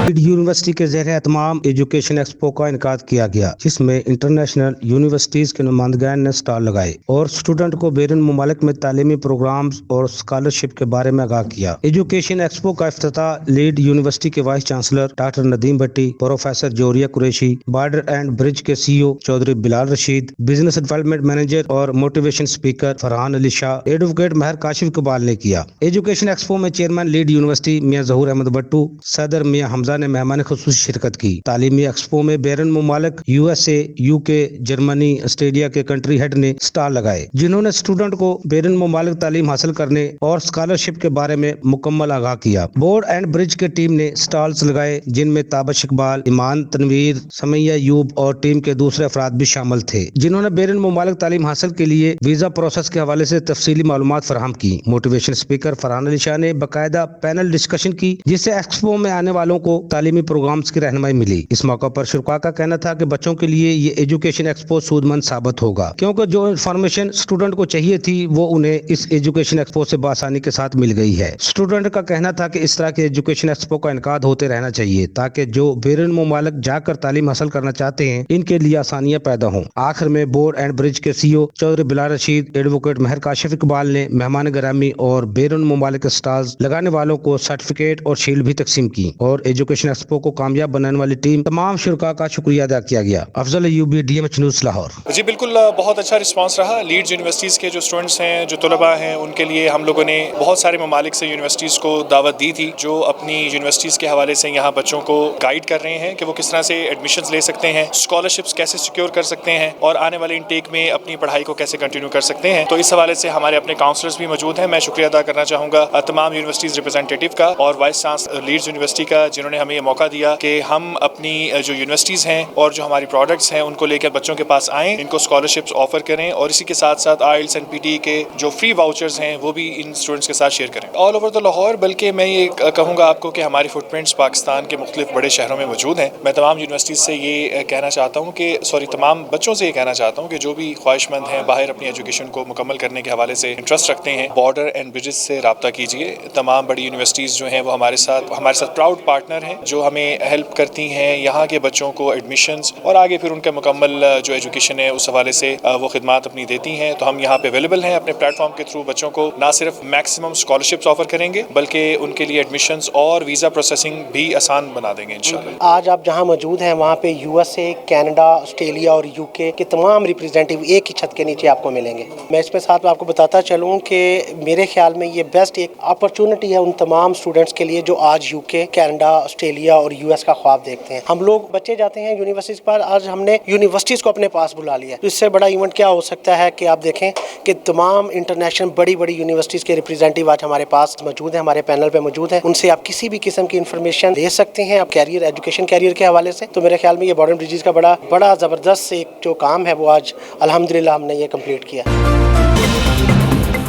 University के ज़ेर एहतमाम education expo का इनकाद किया गया, जिसमें इंटरनेशनल यूनिवर्सिटीज़ के नुमाइंदगान ने स्टॉल लगाए और स्टूडेंट को बैरून मुमालिक में तालीमी प्रोग्राम्स और स्कॉलरशिप के बारे में आगाह किया। एजुकेशन एक्सपो का इफ्तिताह लीड यूनिवर्सिटी के vice chancellor doctor Nadeem Bhatti, professor Zoria Qureshi, Border and Bridge के CEO Chaudhry Bilal Rasheed, business development manager और motivation speaker Farhan Ali Shah, advocate Mehar Kashif Iqbal ने किया। एजुकेशन एक्सपो में chairman Lead University Mian Zahoor Ahmed Bhattu, सदर मियां हमजा ने मेहमान खुसूसी शिरकत की। तालीमी एक्सपो में बैरून मुमालिक USA, UK, जर्मनी, ऑस्ट्रेलिया के कंट्री हेड ने स्टॉल लगाए, जिन्होंने स्टूडेंट को बैरून मुमालिक तालीम हासिल करने और स्कॉलरशिप के बारे में मुकम्मल आगाह किया। बोर्ड एंड ब्रिज के टीम ने स्टॉल्स लगाए, जिनमें ताबश इकबाल, ईमान तनवीर, समैया यूब और टीम के दूसरे अफराद भी शामिल थे, जिन्होंने बैरून मुमालिक तालीम हासिल के लिए वीजा प्रोसेस के हवाले से तफसीली मालूमात फराहम की। मोटिवेशन स्पीकर फरहान अली शाह ने बाकायदा पैनल डिस्कशन की, जिससे एक्सपो में आने वालों को तालीमी प्रोग्राम्स की रहनुमाई मिली। इस मौके पर शुरा का कहना था कि बच्चों के लिए ये एजुकेशन एक्सपो सूदमंद साबित होगा, क्योंकि जो इन्फॉर्मेशन स्टूडेंट को चाहिए थी वो उन्हें इस एजुकेशन एक्सपो से बआसानी के साथ मिल गई है। स्टूडेंट का कहना था कि इस तरह के एजुकेशन एक्सपो का इनकाद होते रहना चाहिए, ताकि जो बैरून मुमालिक जाकर तालीम हासिल करना चाहते हैं इनके लिए आसानियां पैदा हों। आखिर में बोर्ड एंड ब्रिज के CEO चौधरी बिलाल रशीद, एडवोकेट महर काशिफ इकबाल ने मेहमान गिरामी और बैरून मुमालिक स्टॉल्स लगाने वालों को सर्टिफिकेट और शील्ड भी तकसीम की और एजुकेशन एक्सपो को कामयाब बनाने वाली टीम तमाम शुरा का शुक्रिया अदा किया गया। Afzal Ayubi, DMH news, Lahore. जी बिल्कुल, बहुत अच्छा रिस्पांस रहा। लीड्स यूनिवर्सिटीज़ के जो स्टूडेंट्स हैं, जो तलबा हैं, उनके लिए हम लोगों ने बहुत सारे ममालिक से यूनिवर्सिटीज़ को दावत दी थी, जो अपनी यूनिवर्सिटीज़ के हवाले से यहाँ बच्चों को गाइड कर रहे हैं कि वो किस तरह से एडमिशन्स ले सकते हैं, स्कॉलरशिप्स कैसे सिक्योर कर सकते हैं और आने वाले इनटेक में अपनी पढ़ाई को कैसे कंटिन्यू कर सकते हैं। तो इस हवाले से हमारे अपने काउंसलर्स भी मौजूद हैं। मैं शुक्रिया अदा करना चाहूँगा तमाम यूनिवर्सिटीज़ रिप्रेजेंटेटिव का और वाइस चांसलर लीड्स यूनिवर्सिटी का, जिन्होंने हमें ये मौका दिया कि हम अपनी जो यूनिवर्सिटीज़ हैं और जो हमारी प्रोडक्ट्स हैं उनको लेकर बच्चों के पास आएँ, इनको स्कॉलरशिप्स ऑफर करें और इसी के साथ साथ IELTS एंड PTE के जो फ्री वाउचर्स हैं वो भी इन स्टूडेंट्स के साथ शेयर करें ऑल ओवर द लाहौर। बल्कि मैं ये कहूँगा आपको कि हमारी फुटप्रिंट्स पाकिस्तान के मुख्तलिफ बड़े शहरों में मौजूद हैं। मैं तमाम यूनिवर्सिटीज़ से ये कहना चाहता हूँ कि तमाम बच्चों से ये कहना चाहता हूँ कि जो भी ख्वाहिशमंद हैं, बाहर अपनी एजुकेशन को मुकम्मल करने के हवाले से इंटरेस्ट रखते हैं, बॉर्डर एंड ब्रिजेस से रब्ता कीजिए। तमाम बड़ी यूनिवर्सिटीज़ जो हैं वो हमारे साथ प्राउड पार्टनर हैं, जो हमें हेल्प करती हैं यहाँ के बच्चों को एडमिशन्स और आगे फिर उनका मुकम्मल जो एजुकेशन है उस हवाले से वो खिदमात अपनी देती हैं। तो हम यहाँ पे अवेलेबल हैं। अपने प्लेटफॉर्म के थ्रू बच्चों को ना सिर्फ मैक्सिमम स्कॉलरशिप्स ऑफर करेंगे, बल्कि उनके लिए एडमिशन्स और वीज़ा प्रोसेसिंग भी आसान बना देंगे इंशाल्लाह। आज आप जहाँ मौजूद हैं वहाँ पे USA, कनाडा, ऑस्ट्रेलिया और UK के तमाम रिप्रेजेंटेटिव एक ही छत के नीचे आपको मिलेंगे। मैं इसमें साथ में आपको बताता चलूँ कि मेरे ख्याल में ये बेस्ट एक अपॉर्चुनिटी है उन तमाम स्टूडेंट्स के लिए जो आज UK, कनाडा, ऑस्ट्रेलिया और US का ख्वाब देखते हैं। हम लोग बच्चे जाते हैं यूनिवर्सिटीज़ पर, आज हमने यूनिवर्सिटीज़ को अपने पास बुला लिया। तो इससे बड़ा इवेंट क्या हो सकता है कि आप देखें कि तमाम इंटरनेशनल बड़ी यूनिवर्सिटीज़ के रिप्रेजेंटेटिव आज हमारे पास मौजूद हैं, हमारे पैनल पे मौजूद हैं। उनसे आप किसी भी किस्म की इन्फॉर्मेशन ले सकते हैं, आप एजुकेशन कैरियर के हवाले से। तो मेरे ख्याल में ये बॉर्डर ब्रिजेस का बड़ा ज़बरदस्त एक जो काम है वो आज अल्हम्दुलिल्लाह हमने ये कंप्लीट किया।